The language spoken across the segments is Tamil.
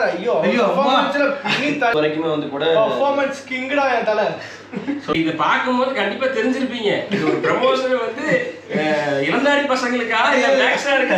ஐயோ பெர்ஃபார்மன்ஸ்ல பின்னி வரைக்குமே வந்து கூட பெர்ஃபார்மன்ஸ் கிங்டா என் தல. சோ இத பாக்கும்போது கண்டிப்பா தெரிஞ்சிருப்பீங்க இது ஒரு ப்ரமோஷன் வந்து இளந்தாரி பசங்களுக்கா இல்ல மேக்ஸா இருக்கு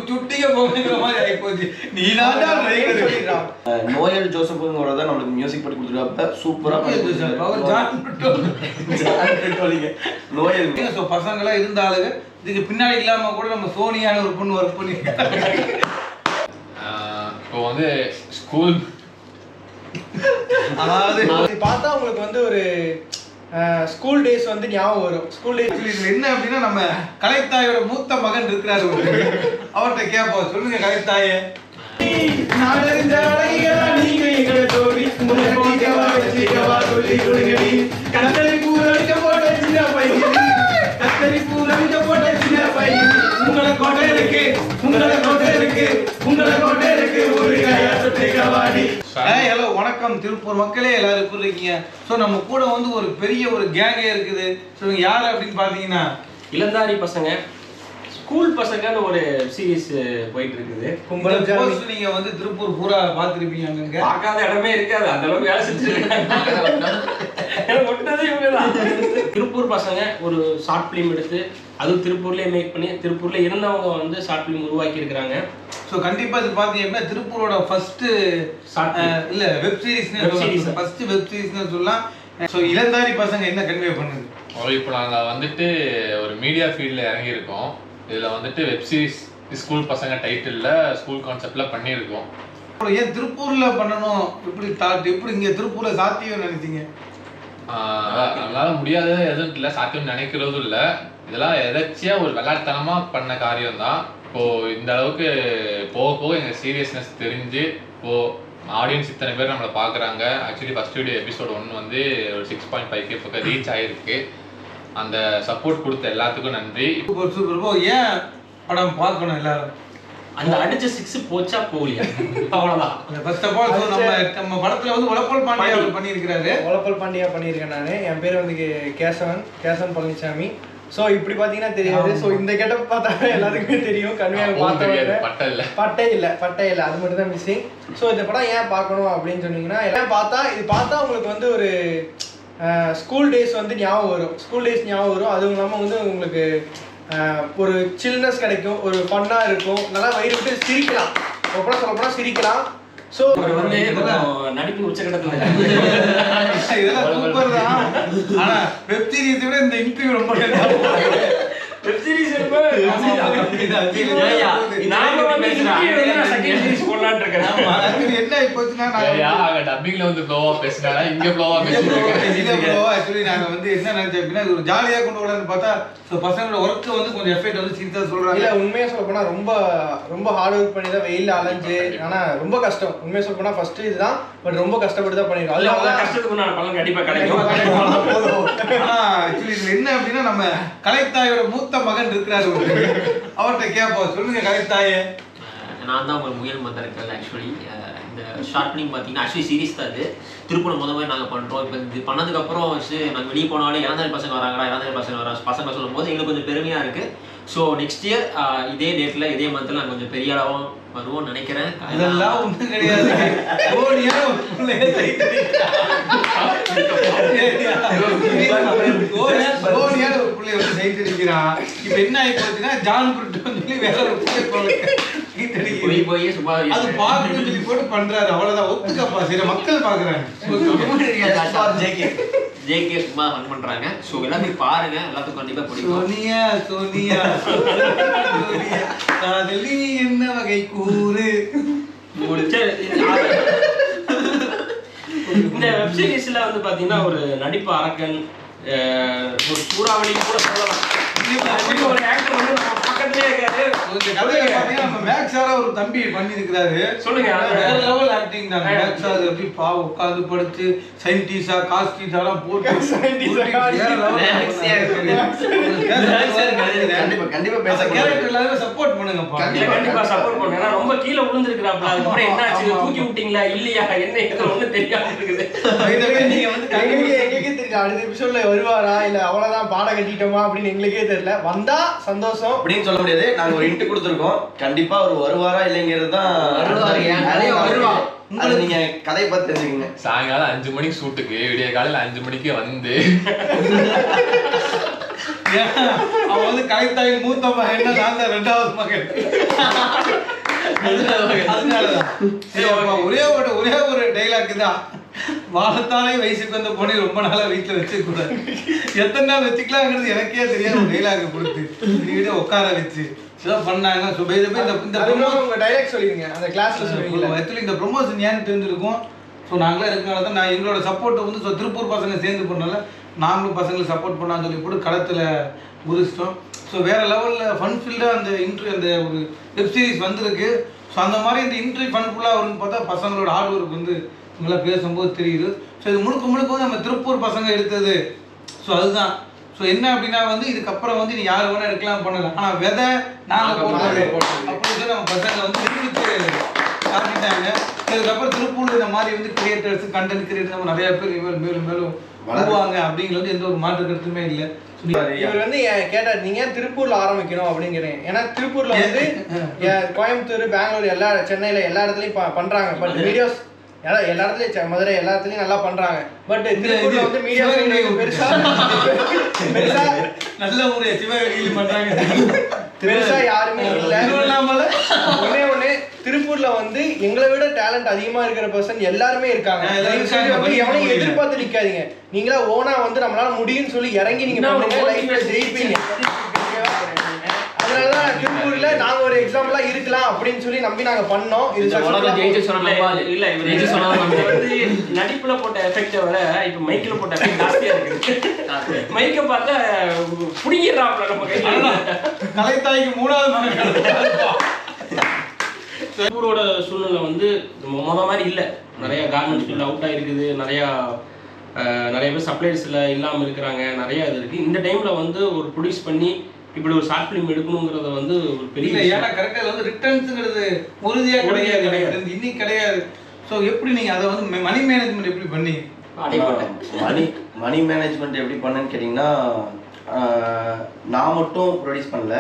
சுட்டிங்க போகிற மாதிரி ஆயிப்போச்சு. நீ தான் ரைட் சொல்லிடுறான். நோயல் ஜோசப்ங்கறத நமக்கு மியூசிக் பண்ணி கொடுத்துருக்காப்ப சூப்பரா அவர் ஜான் பெட்ரோலிங்க நோயல். சோ பசங்களா இருந்தாலும் இதுக்கு பின்னாடி இல்லாம கூட நம்ம சோனியான ஒரு பொண்ணு ஒர்க் பண்ணிருக்காங்க. இப்போ வந்து ஸ்கூல் அதாவது பார்த்தா உங்களுக்கு வந்து ஒரு ஸ்கூல் டேஸ் வந்து ஞாபகம் வரும். ஸ்கூல் டேஸ் என்ன அப்படின்னா நம்ம கலைத்தாயோட மூத்த மகன் இருக்கிறாரு, அவர்கிட்ட கேட்போம். சொல்லுங்க கலைத்தாயே. ஹலோ வணக்கம் திருப்பூர் மக்களே, எல்லாரும் எப்படி இருக்கீங்க? ஸோ நம்ம கூட வந்து ஒரு பெரிய ஒரு கேங்கே இருக்குது. ஸோ யார் அப்படின்னு பார்த்தீங்கன்னா இளந்தாரி பசங்க ஸ்கூல் பசங்கன்னு ஒரு சீரிஸ் போயிட்டு இருக்குது. போஸ்ட் நீங்க வந்து திருப்பூர் பூரா பார்த்துருப்பீங்க. அங்க பார்க்காத இடமே இருக்காது, அந்த அளவுக்கு வேலை செஞ்சிருக்காங்க. திருப்பூர் பசங்க ஒரு ஷார்ட் ஃபிலிம் எடுத்து அதுவும் திருப்பூர்லேயே மேக் பண்ணி திருப்பூர்ல இருந்தவங்க வந்து ஷார்ட் ஃபிலிம் உருவாக்கி இருக்கிறாங்க. ஸோ கண்டிப்பாக இது பார்த்தீங்கன்னா திருப்பூரோட ஃபர்ஸ்ட் இல்லை வெப் சீரிஸ்னு ஃபர்ஸ்ட் வெப் சீரிஸ்னு சொல்லலாம். ஸோ இளந்தாரி பசங்க என்ன கன்வே பண்ணுது? இப்போ நாங்கள் வந்துட்டு ஒரு மீடியா ஃபீல்டில் இறங்கியிருக்கோம். இதில் வந்துட்டு வெப் சீரிஸ் ஸ்கூல் பசங்க டைட்டிலில் ஸ்கூல் கான்செப்டில் பண்ணியிருக்கோம். ஏன் திருப்பூரில் பண்ணணும் எப்படி தாட், எப்படி இங்கே திருப்பூரில் சாத்தியம் நினைச்சிங்க? அதனால முடியாதது எதுவும் இல்லை, சாத்தியம் நினைக்கிறதும் இல்லை. இதெல்லாம் எதாச்சியாக ஒரு விளையாட்டுத்தனமாக பண்ண காரியம் தான். இப்போது இந்த அளவுக்கு போக போக எங்கள் சீரியஸ்னஸ் தெரிஞ்சு இப்போது ஆடியன்ஸ் இத்தனை பேர் நம்மளை பார்க்குறாங்க. ஆக்சுவலி ஃபர்ஸ்ட் வீடியோ எபிசோட் 1 வந்து ஒரு 6.5K பக்கம் ரீச் ஆகிருக்கு. அந்த சப்போர்ட் கொடுத்த எல்லாத்துக்கும் நன்றி. Super super. ஏன் படம் பார்க்கணும் எல்லாரும்? அந்த அடிச்ச 6 போச்சா போகலையா அவ்வளோதான். ஃபர்ஸ்ட் ஆஃப் ஆல் நம்ம படத்தில் வந்து உலப்பல் பாண்டியா அவர் பண்ணியிருக்கிறாரு. உலப்பல் பாண்டியா பண்ணியிருக்கேன் நான். என் பேர் வந்து கேசவன் பழனிசாமி. ஸோ இப்படி பார்த்தீங்கன்னா தெரியாது. ஸோ இந்த கெட்டப் பார்த்தா எல்லாத்துக்குமே தெரியும். கன்வியாக பார்த்தவங்க பட்டை இல்லை, அது மட்டும் தான் மிஸ்ஸிங். ஸோ இந்த படம் ஏன் பார்க்கணும் அப்படின்னு சொன்னீங்கன்னா, எல்லாம் பார்த்தா உங்களுக்கு வந்து ஒரு ஸ்கூல் டேஸ் வந்து ஞாபகம் வரும். அதுவும் இல்லாமல் வந்து உங்களுக்கு ஒரு சில்னஸ் கிடைக்கும், ஒரு ஃபன்னாக இருக்கும், நல்லா வயிறு விட்டு சிரிக்கலாம். சொல்லப்போனால் சிரிக்கலாம். ஸோ வந்து நடிப்பு உச்சகட்டத்தில் இதெல்லாம் சூப்பர் தான். ஆனால் வெப் சீரிஸை விட இந்த இன்டர்வியூ ரொம்ப வெப் சீரிஸ் என்ன போச்சுன்னா டப்பிங்ல வந்து ஃப்ளோவா பேசினால இங்க ஃப்ளோவா ஆக்சுவலி நாங்க வந்து என்ன நினைச்சோம் அப்படின்னா இது ஒரு ஜாலியா கொண்டு வரலாம்னு பார்த்தா பசங்களோட ஒர்க் வந்து கொஞ்சம் எஃபெக்ட் வந்து சீரியஸா சொல்றாங்க. இல்ல உண்மையா சொல்ல போனா ரொம்ப ஹார்ட் ஒர்க் பண்ணி தான் வெயில்ல அலைஞ்சு, ஆனா ரொம்ப கஷ்டம். உண்மையா சொல்ல போனா ஃபர்ஸ்ட் இதுதான், பட் ரொம்ப கஷ்டப்பட்டு தான் பண்ணிருக்கோம். அதனால கஷ்டத்துக்கு நான் பலன் கண்டிப்பா கிடைக்கும். ஆனா ஆக்சுவலி இது என்ன அப்படின்னா நம்ம கலைத்தாயோட மூத்த மகன் இருக்கிறாரு, அவர்கிட்ட கேட்போம். சொல்லுங்க கலைத்தாயே. நான் தான் ஒரு முயல் மந்தர்கள். ஆக்சுவலி இந்த ஷார்ட் ஃபிலிம் பார்த்தீங்கன்னா ஆக்சுவலி சீரிஸ் தான் இது. திருப்பூர் முதல் நாங்கள் பண்ணுறோம். இப்போ இது பண்ணதுக்கப்புறம் நாங்கள் வெளியே போனாலும் இளந்தாரி பசங்க வராங்க பசங்க சொல்லும் போது எங்களுக்கு கொஞ்சம் பெருமையாக இருக்குது. ஸோ நெக்ஸ்ட் இயர் இதே டேட்டில் இதே மந்தில் நான் கொஞ்சம் பெரிய அளவும் வருவோம்னு நினைக்கிறேன். அதெல்லாம் ஒன்றும் கிடையாது. ஒரு பிள்ளை வந்து ஜெயிச்சிருக்கிறான். இப்ப என்ன ஆகி போச்சுன்னா ஜான் புருட்டு சொல்லி வேற ஒரு பிள்ளை போய் சும்மா அது பாக்குன்னு சொல்லி போட்டு பண்றாரு. அவ்வளவுதான், ஒத்துக்கப்பா. சரி மக்கள் பாக்குறாங்க. ஜேகே சும்மா ரன் பண்றாங்க. ஸோ எல்லாமே பாருங்க, எல்லாத்துக்கும் கண்டிப்பா பிடிக்கும். சோனியா காதலி என்ன வகை கூறு. இந்த வெப் சீரிஸ்ல வந்து பாத்தீங்கன்னா ஒரு நடிப்பு அரக்கன், ஒரு சூறாவளி கூட சொல்லலாம். ஒரு ஆக்டர் வந்து நம்ம பக்கத்துலயே இருக்காரு. இந்த கதையை பாத்தீங்கன்னா நம்ம மேக்ஸார ஒரு தம்பி பண்ணிருக்கிறாரு. சொல்லுங்க, வேற லெவல் ஆக்டிங் தான். மேக்ஸார் எப்படி பாவம் உட்காந்து படிச்சு சயின்டிஸ்டா காஸ்டிஸாலாம் போட்டு கண்டிப்பா பேச கேரக்டர் எல்லாரும் சப்போர்ட் பண்ணுங்கப்பா. கண்டிப்பா சப்போர்ட் பண்ணுங்க. ஏன்னா ரொம்ப கீழே விழுந்திருக்கிறாப்ல. அதுக்கப்புறம் என்ன ஆச்சு, தூக்கி விட்டீங்களா இல்லையா என்ன ஒன்றும் தெரியாம இருக்குது. நீங்க வந்து எங்களுக்கே தெரியல அடுத்த எபிசோட்ல வருவாரா இல்ல அவ்வளவுதான் பாடம் கட்டிட்டோமா அப்படின்னு எங்களுக்கே தெரியல. வந்தா சந்தோஷம் அப்படின்னு சொல்ல முடியாது. நாங்க ஒரு இன்ட் கொடுத்துருக்கோம். கண்டிப்பா அவர் வருவாரா இல்லைங்கிறது தான். உங்களுக்கு நீங்க கதையை பார்த்து தெரிஞ்சுக்கங்க. சாயங்காலம் 5 மணிக்கு ஷூட்டுக்கு விடிய காலையில 5 மணிக்கு வந்து அவன் வந்து கலைத்தாயின் மூத்த மகன், நான் தான் 2வது மகன். அதனாலதான் ஒரே ஒரு டைலாக் தான், வாழத்தாலே வயசுக்கு வந்த பொண்ணை ரொம்ப நாளா வீட்டுல வச்சுக்க கூடாது, எத்தனை நாள் வச்சுக்கலாங்கிறது எனக்கே தெரியாது. ஒரு டைலாக் கொடுத்து வீடு உட்கார வச்சு இதான் பண்ணாங்க. இந்த ப்ரொமோஷன் ஏன்னு தெரிஞ்சிருக்கும். ஸோ நாங்களே இருக்கனால தான் நான் எங்களோட சப்போர்ட்டை வந்து ஸோ திருப்பூர் பசங்க சேர்ந்து பண்ணால நாங்களும் பசங்களுக்கு சப்போர்ட் பண்ணான்னு சொல்லி போட்டு களத்தில் உரிச்சிட்டோம். ஸோ வேறு லெவலில் ஃபன்ஃபில்டாக அந்த அந்த ஒரு வெப்சீரிஸ் வந்திருக்கு. ஸோ அந்த மாதிரி இந்த ஃபன்ஃபுல்லாக வரும்னு பார்த்தா பசங்களோட ஹார்ட் ஒர்க் வந்து நம்மளாம் பேசும்போது தெரியுது. ஸோ இது முழுக்க வந்து நம்ம திருப்பூர் பசங்க எடுத்தது. ஸோ அதுதான். ஸோ என்ன அப்படின்னா வந்து இதுக்கப்புறம் வந்து நீ யார் வேணா எடுக்கலாம் பண்ணலாம், ஆனால் விதை நாங்கள் போட்டது அப்படின்னு நம்ம பசங்க வந்து நிரூபித்து காட்டிட்டாங்க. இதுக்கப்புறம் திருப்பூர் இந்த மாதிரி வந்து கிரியேட்டர்ஸ் கண்டென்ட் கிரியேட்டர் நம்ம நிறைய பேர் மேலும் மேலும் வருவாங்க அப்படிங்கிறது எந்த ஒரு மாற்று கருத்துமே இல்லை. இவர் வந்து கேட்டார் நீங்க திருப்பூர்ல ஆரம்பிக்கணும் அப்படிங்கிறேன். ஏன்னா திருப்பூர்ல வந்து கோயம்புத்தூர், பெங்களூர், சென்னையில எல்லா இடத்துலயும் பண்றாங்க. பட் வீடியோஸ் எல்லா இடத்துலயும் மதுரை எல்லா இடத்துலயும் நல்லா பண்றாங்க. பட் திருப்பூர்ல வந்து மீடியா பெருசா நல்ல ஒரு சிவகங்கையில பண்றாங்க, பெருசா யாருமே இல்ல. ஒண்ணே திருப்பூர்ல வந்து எங்களை விட டேலண்ட் அதிகமா இருக்கிற பர்சன் எல்லாருமே இருக்காங்க. எவனையும் எதிர்பார்த்து நிக்காதீங்க, நீங்களா ஓனா வந்து நம்மளால முடியும்னு சொல்லி இறங்கி நீங்க பண்ணுங்க, லைஃப்ல ஜெயிப்பீங்க. அதனாலதான் திருப்பூர்ல நாங்க ஒரு எக்ஸாம்பிளா இருக்கலாம் அப்படின்னு சொல்லி நம்பி நாங்க பண்ணோம். நடிப்புல போட்ட எஃபெக்ட விட இப்ப மைக்ல போட்ட எஃபெக்ட் ஜாஸ்தியா இருக்கு. மைக்க பார்த்தா புடிங்கறாப்ல நம்ம கையில. கலைத்தாய்க்கு 3வது மகன். திருப்பூரோட சூழ்நிலை வந்து மொத மாதிரி இல்ல. நிறைய கார்மெண்ட்ஸ் ஃபீல்ட் அவுட் ஆயிருக்குது, நிறைய பேர் சப்ளையர்ஸ்ல இல்லாம இருக்கிறாங்க, நிறைய இது இருக்கு. இந்த டைம்ல வந்து ஒரு ப்ரொடியூஸ் பண்ணி இப்படி ஒரு ஷார்ட் ஃபிலிம் எடுக்கணுங்கிறத வந்து ஒரு பெரிய ஏன்னா கரெக்டாக வந்து ரிட்டர்ன்ஸுங்கிறது உறுதியாக கிடையாது, இன்னைக்கு கிடையாது. ஸோ எப்படி நீங்கள் அதை வந்து மணி மேனேஜ்மெண்ட் எப்படி பண்ணி மணி மேனேஜ்மெண்ட் எப்படி பண்ணேன்னு கேட்டிங்கன்னா, நான் மட்டும் ப்ரொடியூஸ் பண்ணல,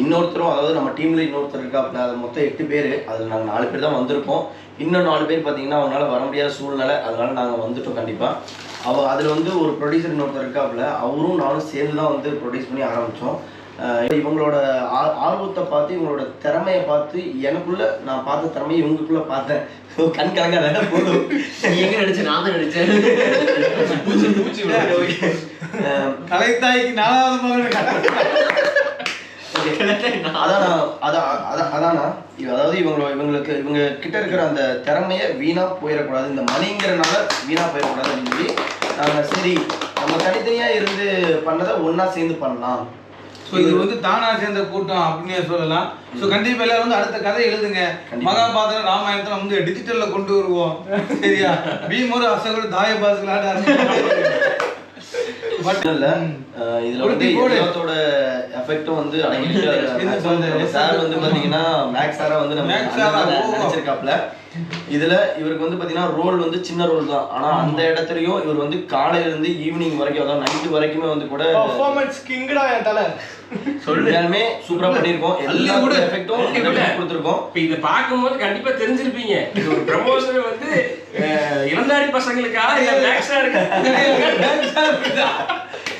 இன்னொருத்தரும், அதாவது நம்ம டீமில் இன்னொருத்தர் இருக்காப்புல, அது மொத்தம் 8 பேர், அதில் நாங்கள் 4 பேர் தான் வந்திருக்கோம். இன்னும் 4 பேர் பார்த்தீங்கன்னா அவங்களால வர முடியாத சூழ்நிலை, அதனால நாங்கள் வந்துட்டோம் கண்டிப்பாக. அதில் வந்து ஒரு ப்ரொடியூசர் இன்னொருத்தர் இருக்காப்புல, அவரும் நானும் சேர்ந்து தான் வந்து ப்ரொடியூஸ் பண்ணி ஆரம்பித்தோம். இவங்களோட ஆர்வத்தை பார்த்து, இவங்களோட திறமையை பார்த்து, எனக்குள்ள நான் பார்த்த திறமையை இவங்களுக்குள்ள பார்த்தேன். கண் கலங்காத போதும். எங்க நடிச்சேன், நான் தான் நடிச்சேன். கலைத்தாய்க்கு 4வது மகன். அதானா அதாவது இவங்க கிட்ட இருக்கிற அந்த திறமையை வீணா போயிடக்கூடாது, இந்த மணிங்கிறனால வீணா போயிடக்கூடாது அப்படின்னு சொல்லி நாங்கள் சரி நம்ம தனித்தனியா இருந்து பண்ணதை ஒன்னா சேர்ந்து பண்ணலாம். ஸோ இது வந்து தானா சேர்ந்த கூட்டம் அப்படின்னு சொல்லலாம். ஸோ கண்டிப்பாக எல்லாரும் வந்து அடுத்த கதை எழுதுங்க. மகாபாரதம் ராமாயணத்தை வந்து டிஜிட்டல்ல கொண்டு வருவோம், சரியா? பீமர் அசகர் தாயபாசுகளாட பட் இல்ல இதுல வந்து எல்லாத்தோட எஃபெக்ட்டும் வந்து அடங்கிட்டு. சார் வந்து பாத்தீங்கன்னா மேக்ஸ் சாரா வந்து நம்ம நினைச்சிருக்காப்ல. இதுல இவருக்கு வந்து பாத்தீங்கன்னா ரோல் வந்து சின்ன ரோல் தான், ஆனா அந்த இடத்துலயும் இவர் வந்து காலையில இருந்து ஈவினிங் வரைக்கும், அதாவது நைட்டு வரைக்குமே வந்து கூட பெர்ஃபார்மன்ஸ் கிங்டா என் தல சொல்லுமே சூப்பரா பண்ணிருக்கோம். எல்லா கூட எஃபெக்ட்டும் கொடுத்திருக்கோம். இப்போ இத பாக்கும்போது கண்டிப்பா தெரிஞ்சிருப்பீங்க, இது ஒரு ப்ரமோஷன் வந்து இளந்தாரி பசங்களுக்காக இல்ல மேக்ஸா இருக்கு,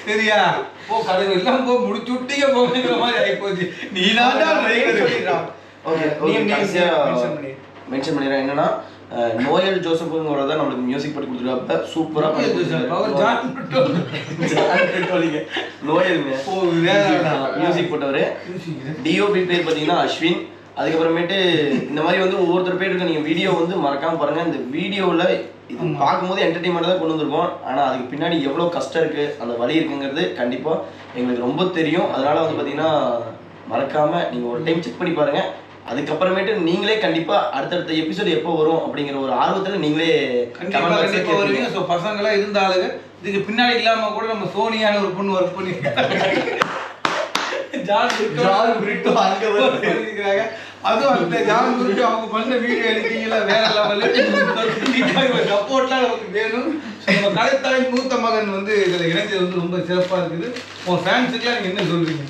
சரியா? போ கடவுள் எல்லாம் போ முடிச்சு விட்டீங்க போகிற மாதிரி ஆகி போச்சு. நீ தான் சொல்லிடுறான். ஓகே மென்ஷன் பண்ணிடுறேன். என்னன்னா நோயல் ஜோசப்ங்கிறத நம்மளுக்கு மியூசிக் போட்டு கொடுத்துருக்காப்ப சூப்பரா நோயல் மியூசிக் போட்டவர். டிஓபி பேர் பார்த்தீங்கன்னா அஸ்வின். அதுக்கப்புறமேட்டு இந்த மாதிரி வந்து ஒவ்வொருத்தர் பேர் இருக்கு. நீங்கள் வீடியோ வந்து மறக்காம பாருங்க. இந்த வீடியோவில் இது பார்க்கும்போது என்டர்டெயின்மெண்ட் தான் கொண்டு வந்திருக்கோம், ஆனால் அதுக்கு பின்னாடி எவ்வளோ கஷ்டம் இருக்குது, அந்த வலி இருக்குங்கிறது கண்டிப்பாக எங்களுக்கு ரொம்ப தெரியும். அதனால வந்து பார்த்தீங்கன்னா மறக்காம நீங்கள் ஒரு டைம் செக் பண்ணி பாருங்க. அதுக்கப்புறமேட்டு நீங்களே கண்டிப்பா அடுத்தடுத்த எபிசோடு எப்போ வரும் அப்படிங்கிற ஒரு ஆர்வத்துல நீங்களே கண்டிப்பா வருவீங்க. ஸோ பசங்களாம் இருந்தாலும் இதுக்கு பின்னாடி இல்லாம கூட நம்ம சோனியான ஒரு பொண்ணு ஒர்க் பண்ணிருக்காங்க, அதுவும் அந்த ஜான் குருட்டு அவங்க பண்ண வீடியோ எடுத்தீங்களா வேற லெவலில் சப்போர்ட்லாம் நமக்கு வேணும். நம்ம கலைத்தாயின் மூத்த மகன் வந்து இதில் இணைஞ்சது வந்து ரொம்ப சிறப்பாக இருக்குது. உங்கள் ஃபேன்ஸுக்குலாம் நீங்கள் என்ன சொல்றீங்க?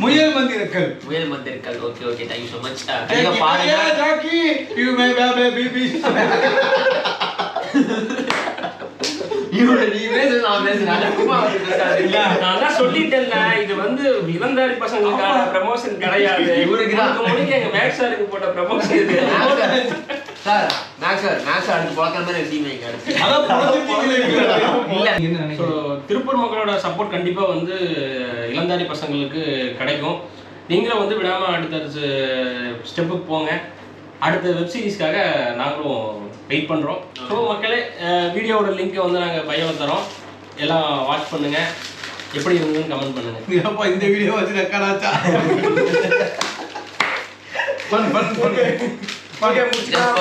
முயல் மந்திரக்கல். முயல் மந்திரக்கல். Okay okay, thank you so much. ஜாக்கி யூ மே பேபி. நான் தான் சொல்லிட்டேன்ல, இது வந்து இளந்தாரி பசங்களுக்கான ப்ரமோஷன் கிடையாது. இவருக்கு எங்க மேக்ஸ் சாருக்கு போட்ட ப்ரமோஷன் இது. சார் மேக்ஸ் சார் அடுத்து பழக்கிற மாதிரி சீமைங்க இல்ல. ஸோ திருப்பூர் மக்களோட சப்போர்ட் கண்டிப்பா வந்து இளந்தாரி பசங்களுக்கு கிடைக்கும். நீங்களும் வந்து விடாம அடுத்த ஸ்டெப்புக்கு போங்க. அடுத்த வெப் சீரிஸ்க்காக நாங்களும் வெயிட் பண்ணுறோம். ஸோ மக்களே, வீடியோவோட லிங்க்கை வந்து நாங்கள் பயோவில் தரோம், எல்லாம் வாட்ச் பண்ணுங்க. எப்படி இருந்ததுன்னு கமெண்ட் பண்ணுங்க. இந்த வீடியோ வச்சு ரெக்கார்டாச்சா? ஓகே முடிச்சுக்கலாம்.